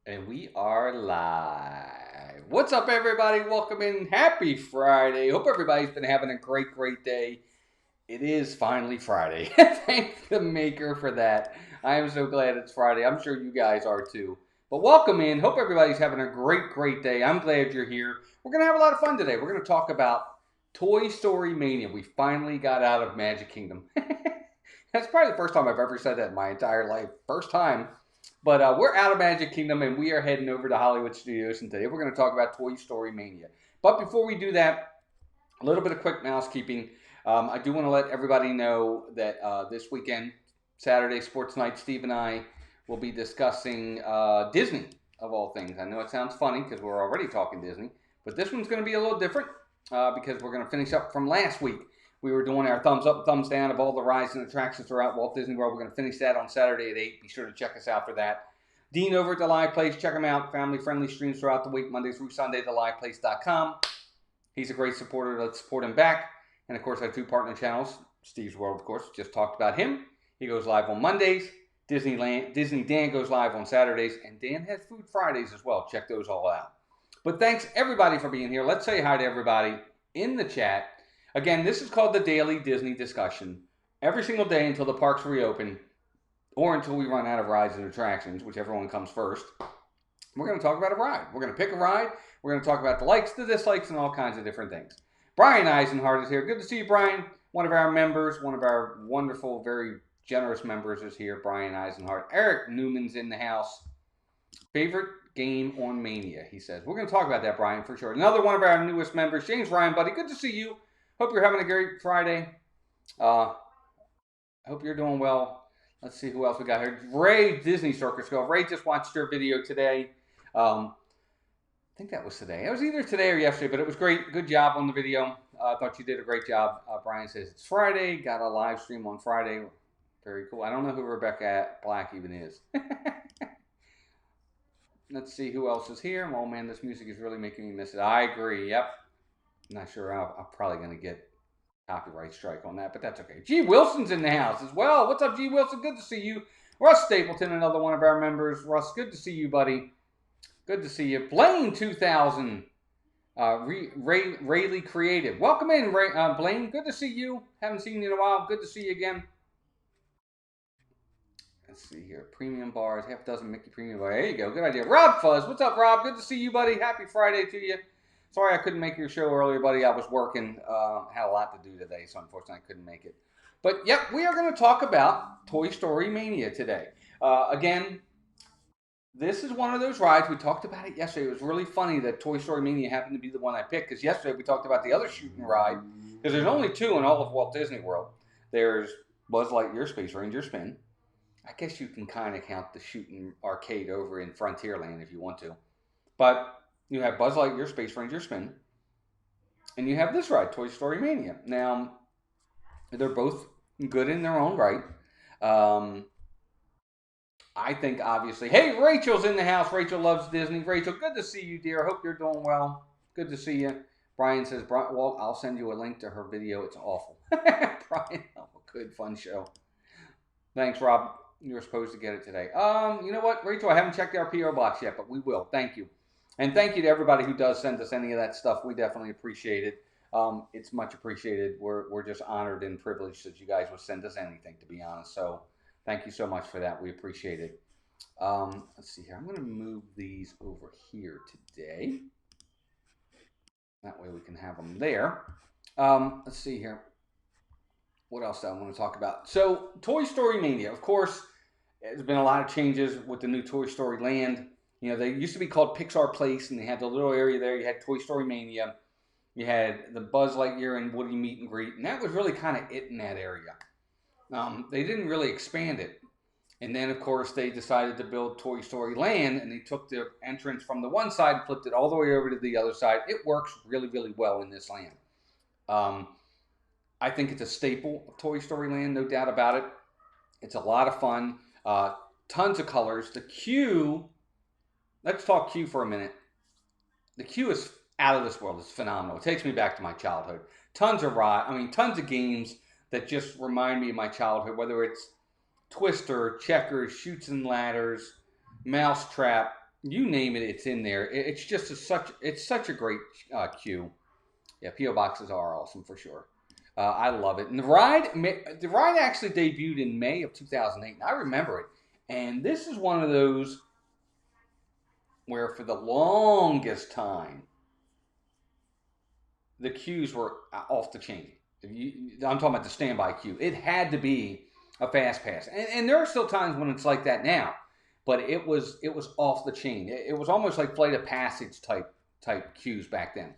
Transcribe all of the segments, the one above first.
And we are live. What's up, everybody? Welcome in. Happy Friday. Hope everybody's been having a great day. It is finally Friday. Thank the maker for that. I am so glad it's Friday. I'm sure you guys are too. But welcome in. Hope everybody's having a great day. I'm glad you're here. We're going to have a lot of fun today. We're going to talk about Toy Story Mania. We finally got out of Magic Kingdom. That's probably the first time I've ever said that in my entire life. First time. But we're out of Magic Kingdom and we are heading over to Hollywood Studios. And today we're going to talk about Toy Story Mania. But before we do that, a little bit of quick mousekeeping. I do want to let everybody know that this weekend, Saturday Sports Night, Steve and I will be discussing Disney, of all things. I know it sounds funny because we're already talking Disney, but this one's going to be a little different because we're going to finish up from last week. We were doing our thumbs up, thumbs down of all the rides and attractions throughout Walt Disney World. We're going to finish that on Saturday at 8. Be sure to check us out for that. Dean over at The Live Place. Check him out. Family-friendly streams throughout the week, Monday through Sunday, theliveplace.com. He's a great supporter. Let's support him back. And, of course, our two partner channels. Steve's World, of course, just talked about him. He goes live on Mondays. Disney Dan goes live on Saturdays. And Dan has Food Fridays as well. Check those all out. But thanks, everybody, for being here. Let's say hi to everybody in the chat. Again, this is called the Daily Disney Discussion. Every single day until the parks reopen or until we run out of rides and attractions, whichever one comes first, we're going to talk about a ride. We're going to pick a ride. We're going to talk about the likes, the dislikes, and all kinds of different things. Brian Eisenhart is here. Good to see you, Brian. One of our members, one of our wonderful, very generous members is here, Brian Eisenhart. Eric Newman's in the house. Favorite game on Mania, he says. We're going to talk about that, Brian, for sure. Another one of our newest members, James Ryan, buddy. Good to see you. Hope you're having a great Friday. I hope you're doing well. Let's see who else we got here. Ray, Disney Circus Girl. Ray just watched your video today. I think that was today. It was either today or yesterday, but it was great. Good job on the video. I thought you did a great job. Brian says it's Friday. Got a live stream on Friday. Very cool. I don't know who Rebecca Black even is. Let's see who else is here. Oh, man, this music is really making me miss it. I agree. Yep. Not sure. I'm probably going to get copyright strike on that, but that's okay. G. Wilson's in the house as well. What's up, G. Wilson? Good to see you. Russ Stapleton, another one of our members. Russ, good to see you, buddy. Good to see you. Blaine 2000, Rayleigh Creative. Welcome in, Blaine. Good to see you. Haven't seen you in a while. Good to see you again. Let's see here. Premium bars, half a dozen Mickey premium bars. There you go. Good idea. Rob Fuzz. What's up, Rob? Good to see you, buddy. Happy Friday to you. Sorry I couldn't make your show earlier, buddy. I was working. Had a lot to do today, so unfortunately I couldn't make it. But, yep, we are going to talk about Toy Story Mania today. Again, this is one of those rides. We talked about it yesterday. It was really funny that Toy Story Mania happened to be the one I picked because yesterday we talked about the other shooting ride. Because there's only two in all of Walt Disney World. There's Buzz Lightyear Space Ranger Spin. I guess you can kind of count the shooting arcade over in Frontierland if you want to. But you have Buzz Lightyear Space Ranger Spin. And you have this ride, Toy Story Mania. Now, they're both good in their own right. I think, obviously... Hey, Rachel's in the house. Rachel loves Disney. Rachel, good to see you, dear. Hope you're doing well. Good to see you. Brian says, Walt, I'll send you a link to her video. It's awful. Brian, oh, good, fun show. Thanks, Rob. You were supposed to get it today. You know what, Rachel? I haven't checked our PO box yet, but we will. Thank you. And thank you to everybody who does send us any of that stuff. We definitely appreciate it. It's much appreciated. We're just honored and privileged that you guys would send us anything, to be honest. So thank you so much for that. We appreciate it. Let's see here. I'm going to move these over here today. That way we can have them there. Let's see here. What else do I want to talk about? So, Toy Story Mania, of course, there's been a lot of changes with the new Toy Story Land. You know, they used to be called Pixar Place, and they had the little area there. You had Toy Story Mania. You had the Buzz Lightyear and Woody meet and greet, and that was really kind of it in that area. They didn't really expand it. And then, of course, they decided to build Toy Story Land, and they took the entrance from the one side and flipped it all the way over to the other side. It works really well in this land. I think it's a staple of Toy Story Land, no doubt about it. It's a lot of fun. Tons of colors. The queue, let's talk queue for a minute. The queue is out of this world. It's phenomenal. It takes me back to my childhood. Tons of games that just remind me of my childhood, whether it's Twister, Checkers, Chutes and Ladders, Mousetrap, you name it, it's in there. It's just it's such a great queue. Yeah, PO boxes are awesome for sure. I love it. And the ride actually debuted in May of 2008. And I remember it. And this is one of those where, for the longest time, the queues were off the chain. I'm talking about the standby queue. It had to be a fast pass, and there are still times when it's like that now. But it was off the chain. It was almost like Flight of Passage type queues back then.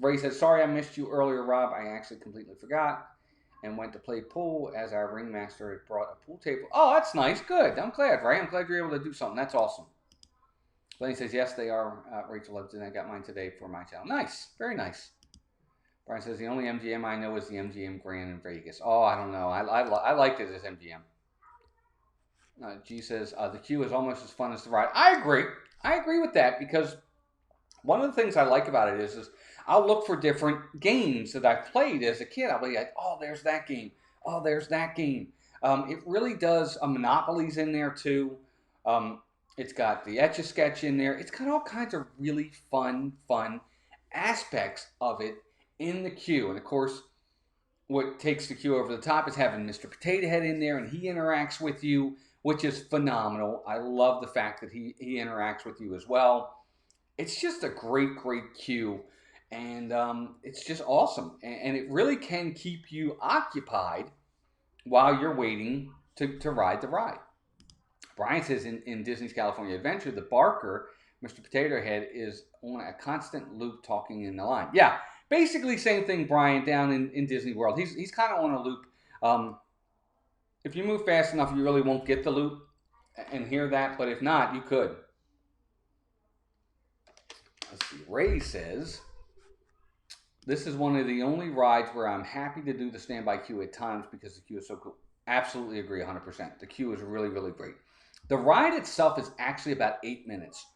Ray says, "Sorry I missed you earlier, Rob. I actually completely forgot and went to play pool as our ringmaster had brought a pool table." Oh, that's nice. Good. I'm glad, Ray. I'm glad you're able to do something. That's awesome. Lenny says, "Yes, they are." Rachel loves it. I got mine today for my channel. Nice. Very nice. Brian says, "The only MGM I know is the MGM Grand in Vegas." Oh, I don't know. I liked it as MGM. G says, "The queue is almost as fun as the ride." I agree. I agree with that, because one of the things I like about it is I'll look for different games that I've played as a kid. I'll be like, "Oh, there's that game. Oh, there's that game." It really does. Monopoly's in there too. It's got the Etch-a-Sketch in there. It's got all kinds of really fun aspects of it in the queue. And of course, what takes the queue over the top is having Mr. Potato Head in there, and he interacts with you, which is phenomenal. I love the fact that he interacts with you as well. It's just a great queue, and it's just awesome. And it really can keep you occupied while you're waiting to ride the ride. Brian says, in Disney's California Adventure, the Barker, Mr. Potato Head, is on a constant loop talking in the line. Yeah, basically same thing, Brian, down in Disney World. He's kind of on a loop. If you move fast enough, you really won't get the loop and hear that, but if not, you could. Let's see. Ray says, "This is one of the only rides where I'm happy to do the standby queue at times because the queue is so cool." Absolutely agree 100%. The queue is really, really great. The ride itself is actually about 8 minutes.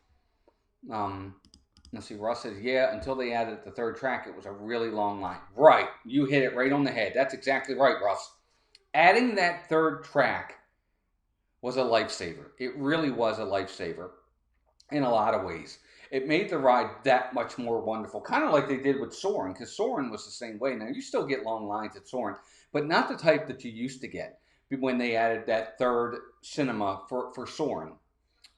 Let's see. Russ says, "Yeah, until they added the third track, it was a really long line." Right. You hit it right on the head. That's exactly right, Russ. Adding that third track was a lifesaver. It really was a lifesaver in a lot of ways. It made the ride that much more wonderful, kind of like they did with Soarin', because Soarin' was the same way. Now, you still get long lines at Soarin', but not the type that you used to get when they added that third cinema for Soarin',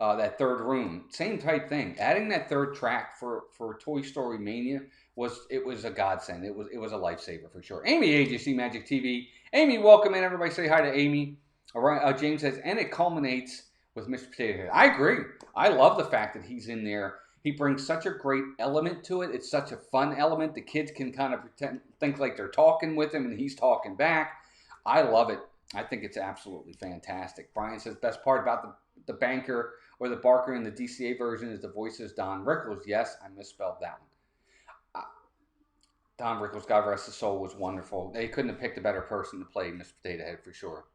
that third room. Same type thing. Adding that third track for Toy Story Mania was a godsend. It was a lifesaver for sure. Amy, AJC Magic TV. Amy, welcome in. Everybody say hi to Amy. All right. James says, "And it culminates with Mr. Potato Head." I agree. I love the fact that he's in there. He brings such a great element to it. It's such a fun element. The kids can kind of think like they're talking with him, and he's talking back. I love it. I think it's absolutely fantastic. Brian says, "Best part about the banker or the Barker in the DCA version is the voices Don Rickles." Yes, I misspelled that one. Don Rickles, God rest his soul, was wonderful. They couldn't have picked a better person to play Mr. Potato Head for sure.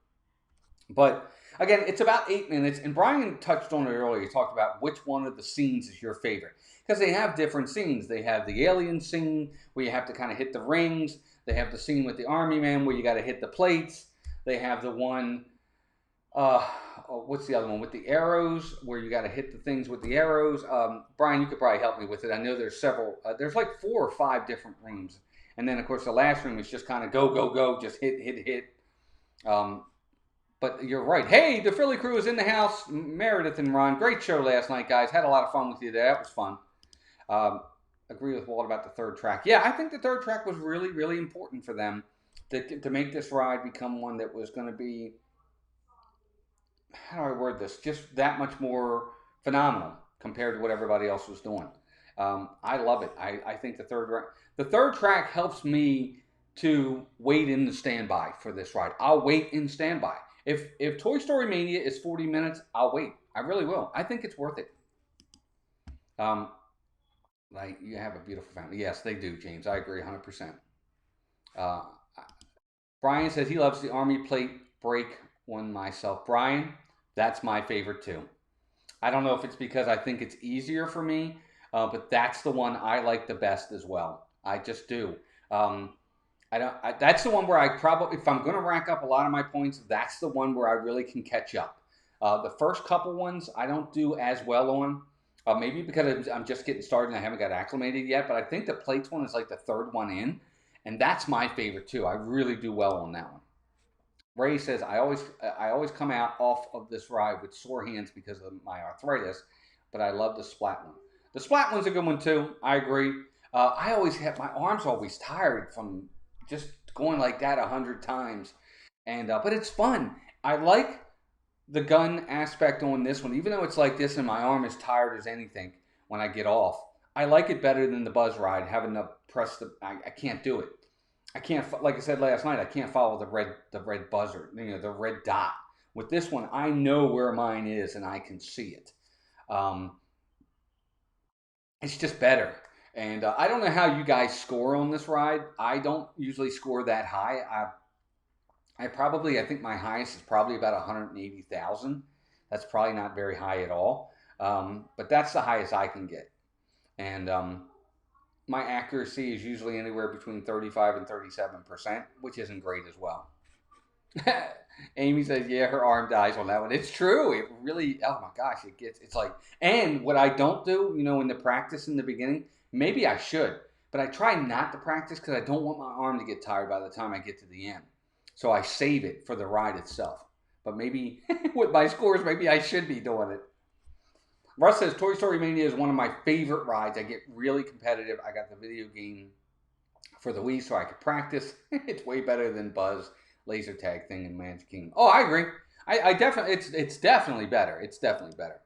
But again, it's about 8 minutes, and Brian touched on it earlier. He talked about which one of the scenes is your favorite, because they have different scenes. They have the alien scene where you have to kind of hit the rings. They have the scene with the army man where you got to hit the plates. They have the one, what's the other one, with the arrows, where you got to hit the things with the arrows. Brian, you could probably help me with it. I know there's several. There's like 4 or 5 different rooms, and then of course the last room is just kind of go, just hit. But you're right. Hey, the Philly crew is in the house. Meredith and Ron, great show last night, guys. Had a lot of fun with you there. That was fun. Agree with Walt about the third track. Yeah, I think the third track was really, really important for them to make this ride become one that was going to be, how do I word this, just that much more phenomenal compared to what everybody else was doing. I love it. I think the third track helps me to wait in the standby for this ride. I'll wait in standby. If Toy Story Mania is 40 minutes, I'll wait. I really will. I think it's worth it. Like, you have a beautiful family. Yes, they do, James. I agree 100%. Brian says he loves the Army plate break one myself. Brian, that's my favorite too. I don't know if it's because I think it's easier for me, but that's the one I like the best as well. I just do. That's the one where I probably, if I'm going to rack up a lot of my points, that's the one where I really can catch up. The first couple ones I don't do as well on. Maybe because I'm just getting started and I haven't got acclimated yet, but I think the plates one is like the third one in, and that's my favorite too. I really do well on that one. Ray says I always come out off of this ride with sore hands because of my arthritis, but I love the splat one. The splat one's a good one too. I agree. I always have my arms always tired from just going like that 100 times, and but it's fun. I like the gun aspect on this one, even though it's like this and my arm is tired as anything when I get off. I like it better than the buzz ride, having to press the. I can't do it. I can't, like I said last night, I can't follow the red buzzer, the red dot. With this one, I know where mine is and I can see it. Um, it's just better. And I don't know how you guys score on this ride. I don't usually score that high. I think my highest is probably about 180,000. That's probably not very high at all. But that's the highest I can get. And my accuracy is usually anywhere between 35 and 37%, which isn't great as well. Amy says, yeah, her arm dies on that one. It's true. It really, oh my gosh, it's like, and what I don't do, in the practice in the beginning, maybe I should, but I try not to practice because I don't want my arm to get tired by the time I get to the end. So I save it for the ride itself. But maybe with my scores, maybe I should be doing it. Russ says Toy Story Mania is one of my favorite rides. I get really competitive. I got the video game for the Wii so I could practice. It's way better than Buzz laser tag thing in Magic Kingdom. Oh, I agree. I definitely it's definitely better. It's definitely better.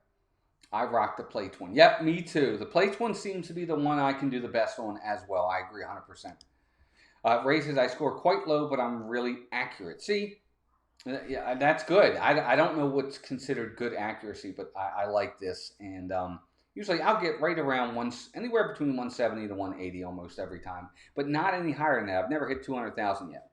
I rock the plates one. Yep, me too. The plates one seems to be the one I can do the best on as well. I agree 100%. Ray says I score quite low, but I'm really accurate. See, yeah, that's good. I don't know what's considered good accuracy, but I like this. And usually I'll get right around anywhere between 170 to 180 almost every time, but not any higher than that. I've never hit 200,000 yet.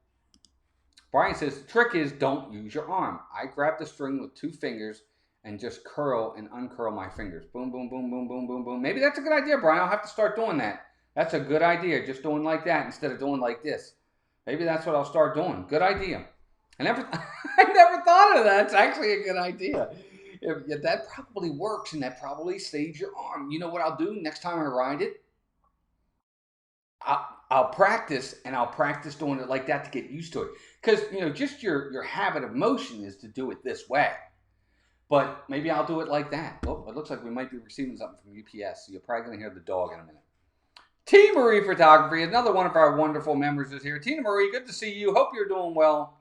Brian says the trick is don't use your arm. I grab the string with 2 fingers and just curl and uncurl my fingers. Boom, boom, boom, boom, boom, boom, boom. Maybe that's a good idea, Brian. I'll have to start doing that. That's a good idea, just doing like that instead of doing like this. Maybe that's what I'll start doing. Good idea. I never, I never thought of that. It's actually a good idea. If that probably works, and that probably saves your arm. You know what I'll do next time I ride it? I'll practice, and I'll practice doing it like that to get used to it. Because just your habit of motion is to do it this way. But maybe I'll do it like that. Oh, it looks like we might be receiving something from UPS. So you're probably going to hear the dog in a minute. T Marie Photography, another one of our wonderful members, is here. Tina Marie, good to see you. Hope you're doing well.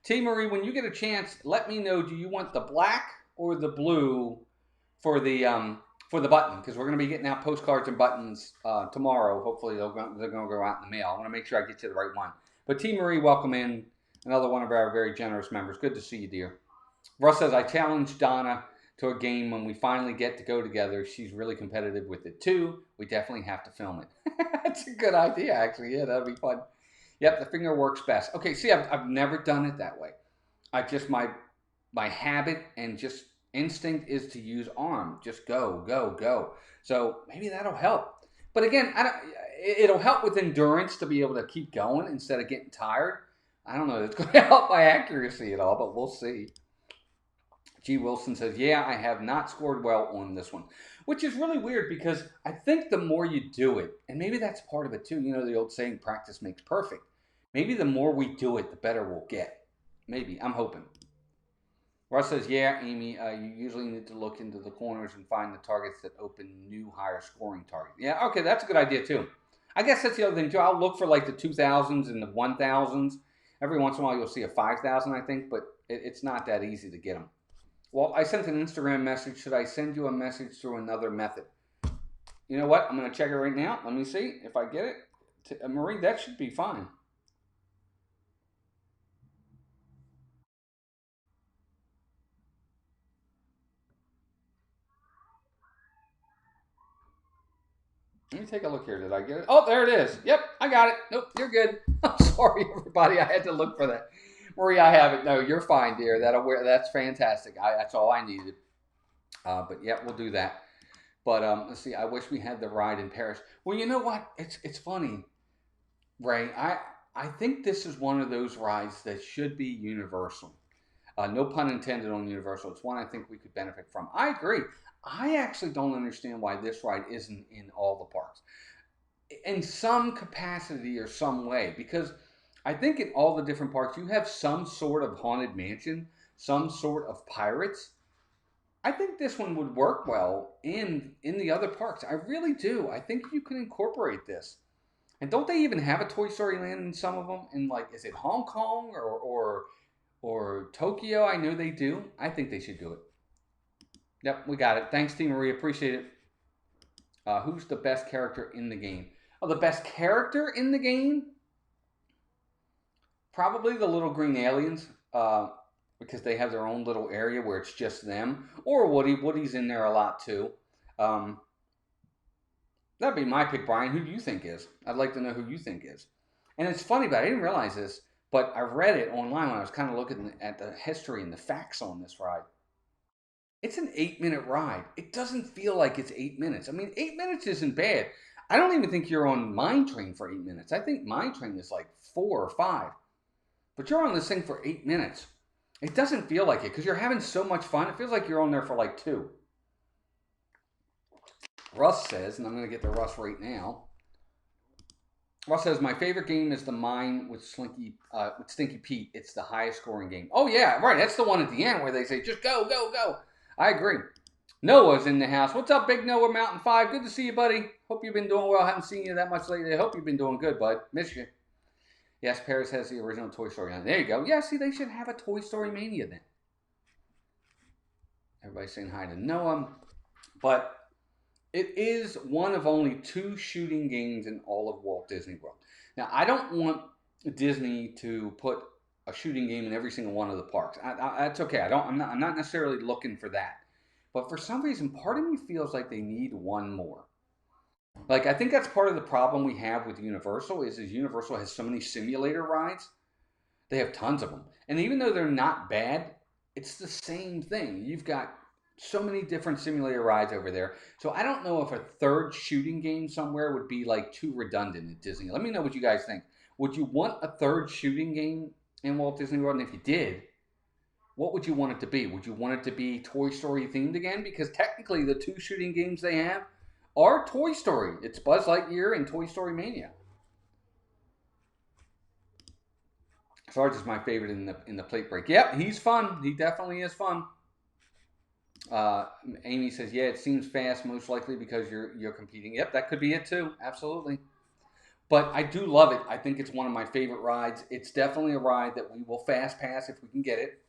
T Marie, when you get a chance, let me know. Do you want the black or the blue for the button? Because we're going to be getting out postcards and buttons tomorrow. Hopefully they're going to go out in the mail. I want to make sure I get you the right one. But T Marie, welcome in. Another one of our very generous members. Good to see you, dear. Russ says, I challenged Donna to a game when we finally get to go together. She's really competitive with it too. We definitely have to film it. That's a good idea, actually. Yeah, that'll be fun. Yep, the finger works best. Okay, see, I've never done it that way. I just my habit and just instinct is to use arm. Just go, go, go. So maybe that'll help. But again, it'll help with endurance to be able to keep going instead of getting tired. I don't know if it's going to help my accuracy at all, but we'll see. G. Wilson says, yeah, I have not scored well on this one, which is really weird because I think the more you do it, and maybe that's part of it too, the old saying, practice makes perfect. Maybe the more we do it, the better we'll get. Maybe. I'm hoping. Russ says, yeah, Amy, you usually need to look into the corners and find the targets that open new higher scoring targets. Yeah, okay, that's a good idea too. I guess that's the other thing too. I'll look for like the 2000s and the 1000s. Every once in a while you'll see a 5000, I think, but it's not that easy to get them. Well, I sent an Instagram message. Should I send you a message through another method? You know what? I'm going to check it right now. Let me see if I get it. Marie, that should be fine. Let me take a look here. Did I get it? Oh, there it is. Yep, I got it. Nope, you're good. I'm sorry, everybody. I had to look for that. Marie, I have it. No, you're fine, dear. That's fantastic. That's all I needed. But yeah, we'll do that. But let's see. I wish we had the ride in Paris. Well, you know what? It's funny, Ray. I think this is one of those rides that should be universal. No pun intended on universal. It's one I think we could benefit from. I agree. I actually don't understand why this ride isn't in all the parks in some capacity or some way, because I think in all the different parks you have some sort of haunted mansion, some sort of pirates. I think this one would work well in the other parks. I really do. I think you can incorporate this. And don't they even have a Toy Story Land in some of them? In like, is it Hong Kong or Tokyo? I know they do. I think they should do it. Yep, we got it. Thanks, Team Marie. Appreciate it. Who's the best character in the game? Oh, the best character in the game? Probably the little green aliens, because they have their own little area where it's just them. Or Woody. Woody's in there a lot too. Um, that'd be my pick, Brian. Who do you think is? I'd like to know who you think is. And it's funny, but I didn't realize this, but I read it online when I was kind of looking at the history and the facts on this ride. It's an 8 minute ride. It doesn't feel like it's 8 minutes. I mean, 8 minutes isn't bad. I don't even think you're on Mine Train for 8 minutes. I think Mine Train is like 4 or 5. But you're on this thing for 8 minutes. It doesn't feel like it because you're having so much fun. It feels like you're on there for like 2. Russ says, and I'm going to get to Russ right now. Russ says, my favorite game is the Mine with Stinky Pete. It's the highest scoring game. Oh, yeah, right. That's the one at the end where they say, just go, go, go. I agree. Noah's in the house. What's up, Big Noah Mountain 5? Good to see you, buddy. Hope you've been doing well. Haven't seen you that much lately. I hope you've been doing good, bud. Miss you. Yes, Paris has the original Toy Story on. There you go. Yeah, see, they should have a Toy Story Mania then. Everybody's saying hi to Noah. But it is one of only 2 shooting games in all of Walt Disney World. Now, I don't want Disney to put a shooting game in every single one of the parks. That's okay. I'm not necessarily looking for that. But for some reason, part of me feels like they need one more. Like, I think that's part of the problem we have with Universal is Universal has so many simulator rides. They have tons of them. And even though they're not bad, it's the same thing. You've got so many different simulator rides over there. So I don't know if a third shooting game somewhere would be like too redundant at Disney. Let me know what you guys think. Would you want a third shooting game in Walt Disney World? And if you did, what would you want it to be? Would you want it to be Toy Story themed again? Because technically the 2 shooting games they have are Toy Story. It's Buzz Lightyear and Toy Story Mania. Sarge is my favorite in the plate break. Yep, he's fun. He definitely is fun. Amy says, yeah, it seems fast, most likely because you're competing. Yep, that could be it too. Absolutely. But I do love it. I think it's one of my favorite rides. It's definitely a ride that we will fast pass if we can get it.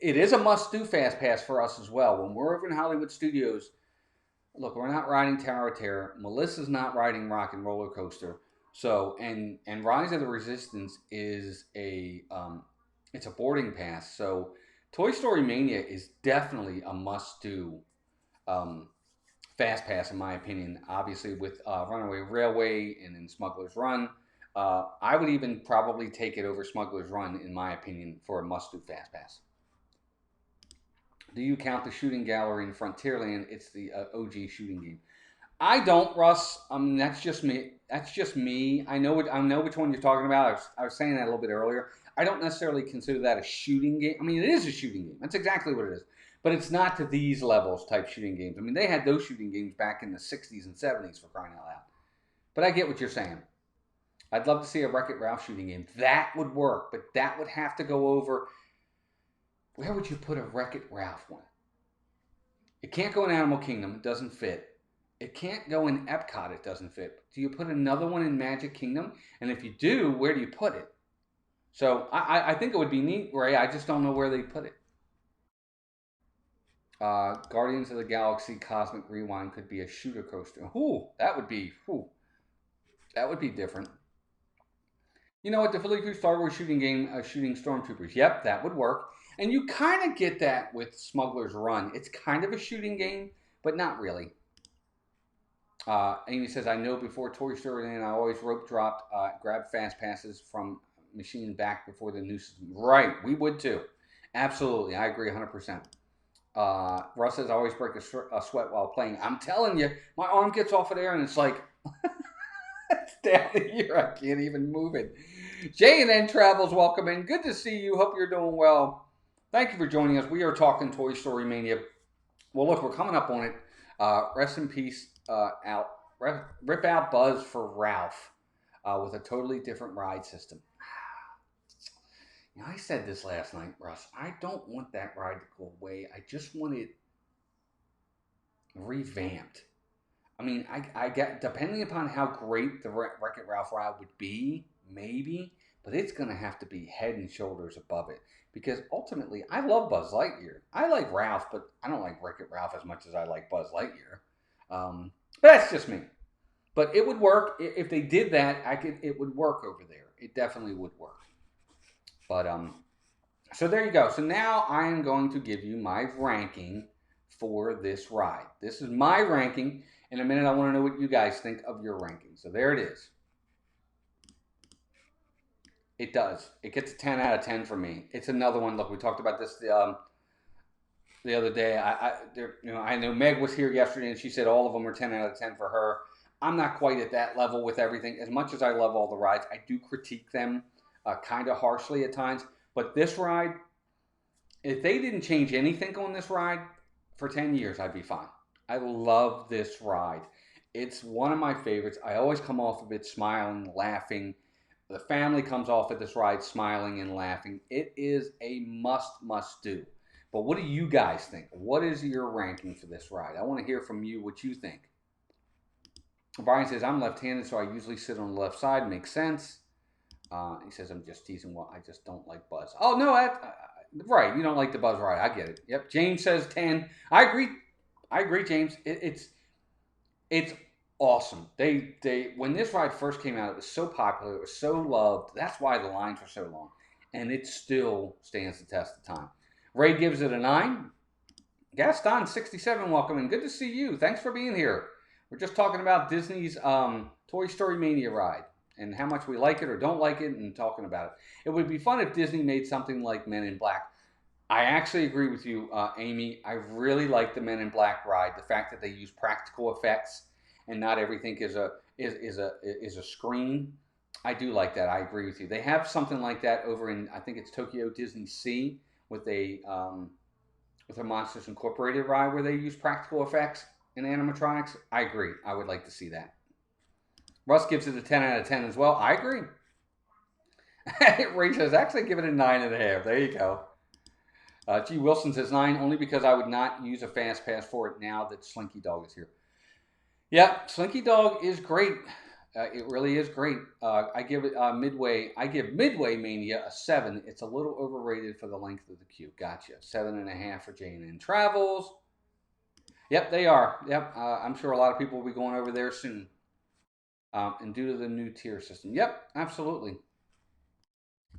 It is a must-do fast pass for us as well. When we're over in Hollywood Studios, look, we're not riding Tower of Terror. Melissa's not riding Rock and Roller Coaster. So, and Rise of the Resistance is it's a boarding pass. So, Toy Story Mania is definitely a must-do fast pass, in my opinion. Obviously, with Runaway Railway and then Smuggler's Run. I would even probably take it over Smuggler's Run, in my opinion, for a must-do fast pass. Do you count the shooting gallery in Frontierland? It's the OG shooting game. I don't, Russ. That's just me. That's just me. I know which one you're talking about. I was saying that a little bit earlier. I don't necessarily consider that a shooting game. I mean, it is a shooting game. That's exactly what it is. But it's not to these levels type shooting games. I mean, they had those shooting games back in the 60s and 70s, for crying out loud. But I get what you're saying. I'd love to see a Wreck-It Ralph shooting game. That would work, but that would have to go over. Where would you put a Wreck-It Ralph one? It can't go in Animal Kingdom. It doesn't fit. It can't go in Epcot. It doesn't fit. Do you put another one in Magic Kingdom? And if you do, where do you put it? So I think it would be neat, Ray. I just don't know where they put it. Guardians of the Galaxy Cosmic Rewind could be a shooter coaster. That would be different. You know what? The Philly Crew Star Wars shooting game, shooting stormtroopers. Yep, that would work. And you kind of get that with Smuggler's Run. It's kind of a shooting game, but not really. Amy says, I know before Toy Story Land, I always rope dropped, grabbed fast passes from machine back before the new system. Right, we would too. Absolutely, I agree 100%. Russ says, I always break a sweat while playing. I'm telling you, my arm gets off of there and it's like, it's down here. I can't even move it. J&N Travels, welcome in. Good to see you. Hope you're doing well. Thank you for joining us. We are talking Toy Story Mania. Well, look, we're coming up on it. Rest in peace, rip out Buzz for Ralph with a totally different ride system. I said this last night, Russ. I don't want that ride to go away. I just want it revamped. I mean, I get, depending upon how great the Wreck-It Ralph ride would be, maybe, but it's going to have to be head and shoulders above it. Because ultimately, I love Buzz Lightyear. I like Ralph, but I don't like Wreck-It Ralph as much as I like Buzz Lightyear. But that's just me. But it would work if they did that. It would work over there. It definitely would work. But so there you go. So now I am going to give you my ranking for this ride. This is my ranking. In a minute, I want to know what you guys think of your ranking. So there it is. It does. It gets a 10 out of 10 for me. It's another one. Look, we talked about this the other day. I know Meg was here yesterday, and she said all of them are 10 out of 10 for her. I'm not quite at that level with everything. As much as I love all the rides, I do critique them kind of harshly at times. But this ride, if they didn't change anything on this ride for 10 years, I'd be fine. I love this ride. It's one of my favorites. I always come off of it smiling, laughing. The family comes off of this ride smiling and laughing. It is a must do. But what do you guys think? What is your ranking for this ride? I want to hear from you what you think. Brian says, I'm left-handed, so I usually sit on the left side. Makes sense. He says, I'm just teasing. Well, I just don't like Buzz. Oh, no, right. You don't like the Buzz ride. I get it. Yep. James says 10. I agree, James. It's awesome. When this ride first came out, it was so popular. It was so loved. That's why the lines were so long. And it still stands the test of time. Ray gives it a 9. Gaston 67, welcome in. Good to see you. Thanks for being here. We're just talking about Disney's Toy Story Mania ride and how much we like it or don't like it and talking about it. It would be fun if Disney made something like Men in Black. I actually agree with you, Amy. I really like the Men in Black ride. The fact that they use practical effects and not everything is a screen. I do like that. I agree with you. They have something like that over in, I think it's Tokyo Disney Sea with a Monsters Incorporated ride where they use practical effects and animatronics. I agree. I would like to see that. Russ gives it a 10 out of 10 as well. I agree. Ray says, actually give it a 9.5. There you go. G. Wilson says 9 only because I would not use a fast pass for it now that Slinky Dog is here. Yeah, Slinky Dog is great. It really is great. I give Midway Mania a 7. It's a little overrated for the length of the queue. Gotcha. 7.5 for J&N Travels. Yep, they are. Yep, I'm sure a lot of people will be going over there soon. And due to the new tier system. Yep, absolutely.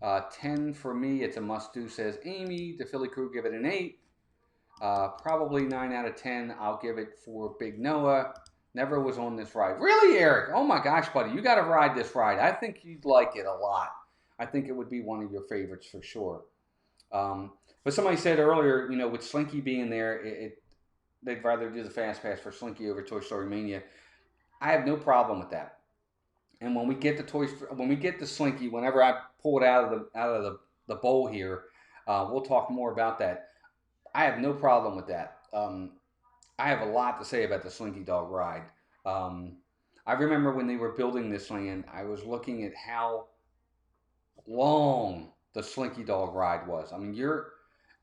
10 for me. It's a must-do, says Amy. The Philly crew give it an 8. Probably 9 out of 10. I'll give it for Big Noah. Never was on this ride. Really, Eric? Oh my gosh, buddy. You got to ride this ride. I think you'd like it a lot. I think it would be one of your favorites for sure. But somebody said earlier, with Slinky being there, they'd rather do the Fast Pass for Slinky over Toy Story Mania. I have no problem with that. And when we get the Slinky, whenever I pull it out of the bowl here, we'll talk more about that. I have no problem with that. I have a lot to say about the Slinky Dog ride. I remember when they were building this land, I was looking at how long the Slinky Dog ride was. I mean,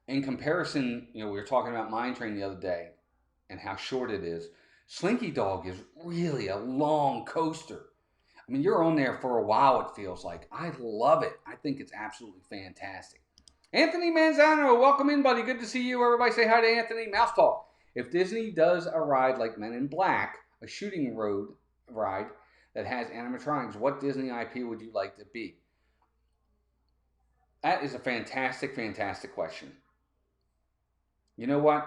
in comparison, we were talking about Mine Train the other day and how short it is. Slinky Dog is really a long coaster. I mean, you're on there for a while, it feels like. I love it. I think it's absolutely fantastic. Anthony Manzano, welcome in, buddy. Good to see you. Everybody say hi to Anthony. Mouse Talk. If Disney does a ride like Men in Black, a shooting road ride that has animatronics, what Disney IP would you like to be? That is a fantastic, fantastic question. You know what?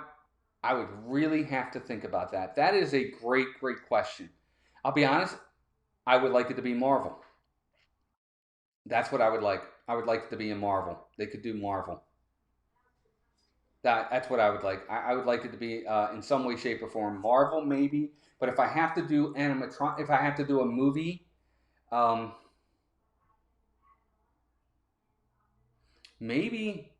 I would really have to think about that. That is a great, great question. I'll be honest, I would like it to be Marvel. That's what I would like. I would like it to be a Marvel. They could do Marvel. That's what I would like. I would like it to be in some way, shape, or form Marvel, maybe. But if I have to do if I have to do a movie, maybe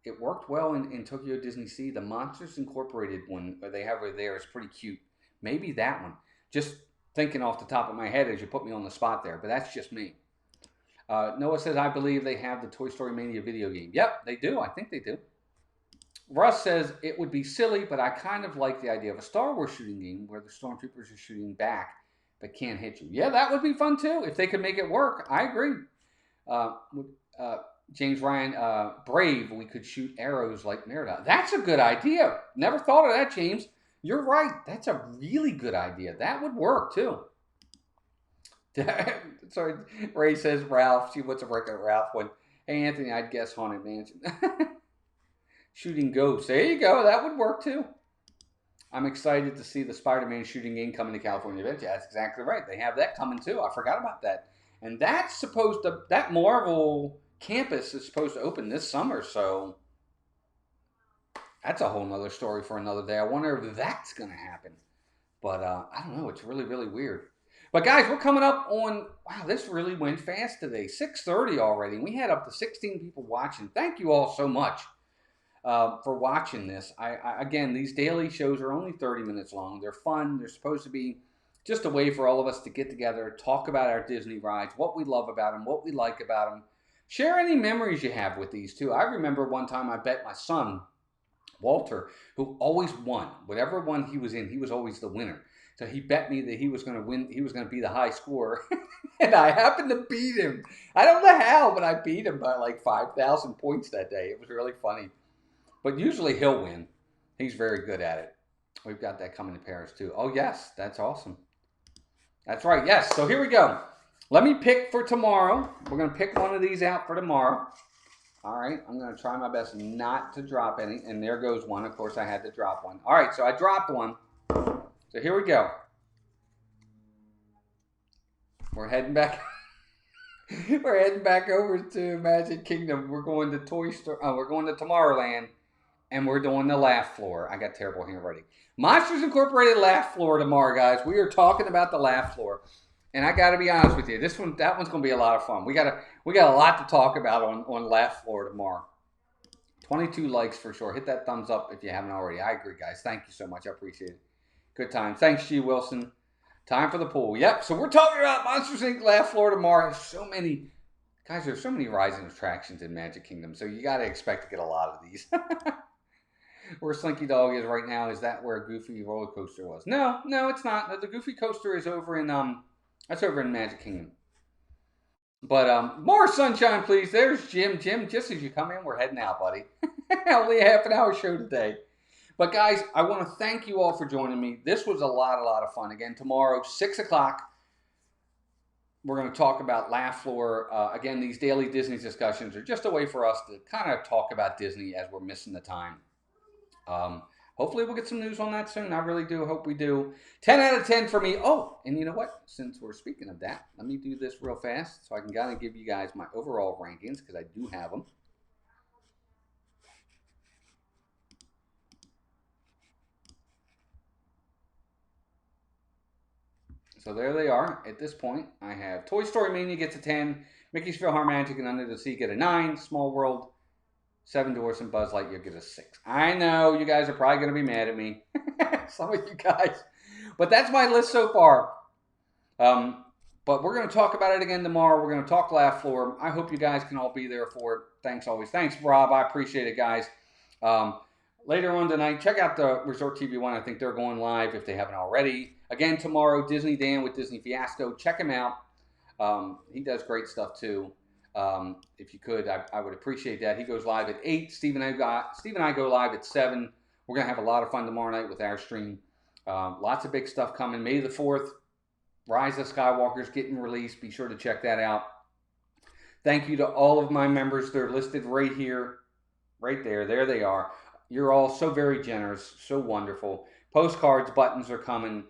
it worked well in Tokyo Disney Sea. The Monsters Incorporated one that they have over there is pretty cute. Maybe that one. Just thinking off the top of my head as you put me on the spot there, but that's just me. Noah says, I believe they have the Toy Story Mania video game. Yep, they do. I think they do. Russ says, it would be silly, but I kind of like the idea of a Star Wars shooting game where the stormtroopers are shooting back but can't hit you. Yeah, that would be fun too. If they could make it work, I agree. Uh, James Ryan, Brave, we could shoot arrows like Merida. That's a good idea. Never thought of that, James. You're right. That's a really good idea. That would work too. Sorry, Ray says Ralph. She wants to break out Ralph one. Hey, Anthony, I'd guess Haunted Mansion. Shooting ghosts. There you go. That would work too. I'm excited to see the Spider-Man shooting game coming to California Adventure. That's exactly right. They have that coming too. I forgot about that. And that's supposed to, that Marvel campus is supposed to open this summer. So that's a whole nother story for another day. I wonder if that's going to happen. But I don't know. It's really, really weird. But guys, we're coming up on, wow, this really went fast today. 6:30 already. We had up to 16 people watching. Thank you all so much for watching this. Again, these daily shows are only 30 minutes long. They're fun. They're supposed to be just a way for all of us to get together, talk about our Disney rides, what we love about them, what we like about them. Share any memories you have with these too. I remember one time I bet my son, Walter, who always won. Whatever one he was in, he was always the winner. So he bet me that he was going to win. He was going to be the high scorer. And I happened to beat him. I don't know how, but I beat him by like 5,000 points that day. It was really funny. But usually he'll win. He's very good at it. We've got that coming to Paris too. Oh, yes. That's awesome. That's right. Yes. So here we go. Let me pick for tomorrow. We're going to pick one of these out for tomorrow. All right. I'm going to try my best not to drop any. And there goes one. Of course, I had to drop one. All right. So I dropped one. So here we go. We're heading back. We're heading back over to Magic Kingdom. We're going to Toy Story. We're going to Tomorrowland, and we're doing the laugh floor. I got terrible handwriting. Monsters Incorporated laugh floor tomorrow, guys. We are talking about the laugh floor, and I got to be honest with you. That one's going to be a lot of fun. We got a lot to talk about on laugh floor tomorrow. 22 likes for sure. Hit that thumbs up if you haven't already. I agree, guys. Thank you so much. I appreciate it. Good time. Thanks, G. Wilson. Time for the pool. Yep. So we're talking about Monsters Inc. laugh floor tomorrow. There's so many, guys. There's so many rising attractions in Magic Kingdom. So you got to expect to get a lot of these. Where Slinky Dog is right now, is that where Goofy roller coaster was? No, it's not. The Goofy coaster is over in that's over in Magic Kingdom. But more sunshine, please. There's Jim. Jim, just as you come in, we're heading out, buddy. Only a half an hour show today. But guys, I want to thank you all for joining me. This was a lot of fun. Again, tomorrow, 6 o'clock, we're going to talk about laugh floor. Again, these daily Disney discussions are just a way for us to kind of talk about Disney as we're missing the time. Hopefully we'll get some news on that soon. I really do hope we do. 10 out of 10 for me. Oh, and you know what? Since we're speaking of that, let me do this real fast so I can kind of give you guys my overall rankings because I do have them. So there they are. At this point, I have Toy Story Mania gets a 10, Mickey's PhilharMagic and Under the Sea get a 9, Small World, Seven Dwarfs and Buzz Lightyear get a 6. I know you guys are probably going to be mad at me. Some of you guys. But that's my list so far. But we're going to talk about it again tomorrow. We're going to talk laugh floor. I hope you guys can all be there for it. Thanks always. Thanks, Rob. I appreciate it, guys. Later on tonight, check out the Resort TV one. I think they're going live if they haven't already. Again, tomorrow, Disney Dan with Disney Fiasco. Check him out. He does great stuff, too. If you could, I would appreciate that. He goes live at 8. Steve and I go live at 7. We're going to have a lot of fun tomorrow night with our stream. Lots of big stuff coming. May the 4th, Rise of Skywalker's getting released. Be sure to check that out. Thank you to all of my members. They're listed right here, right there. There they are. You're all so very generous, so wonderful. Postcards, buttons are coming.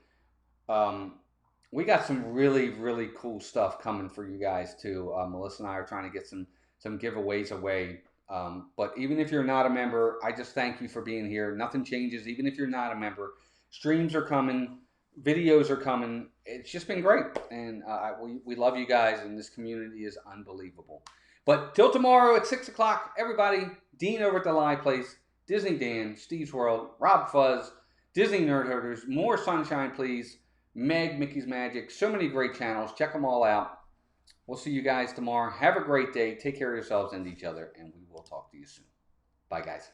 We got some really, really cool stuff coming for you guys too. Melissa and I are trying to get some giveaways away. But even if you're not a member, I just thank you for being here. Nothing changes, even if you're not a member. Streams are coming, videos are coming. It's just been great, and we love you guys, and this community is unbelievable. But till tomorrow at 6 o'clock, everybody, Dean over at the Live Place, Disney Dan, Steve's World, Rob Fuzz, Disney Nerd Herders, more Sunshine Please, Meg, Mickey's Magic, so many great channels. Check them all out. We'll see you guys tomorrow. Have a great day. Take care of yourselves and each other, and we will talk to you soon. Bye, guys.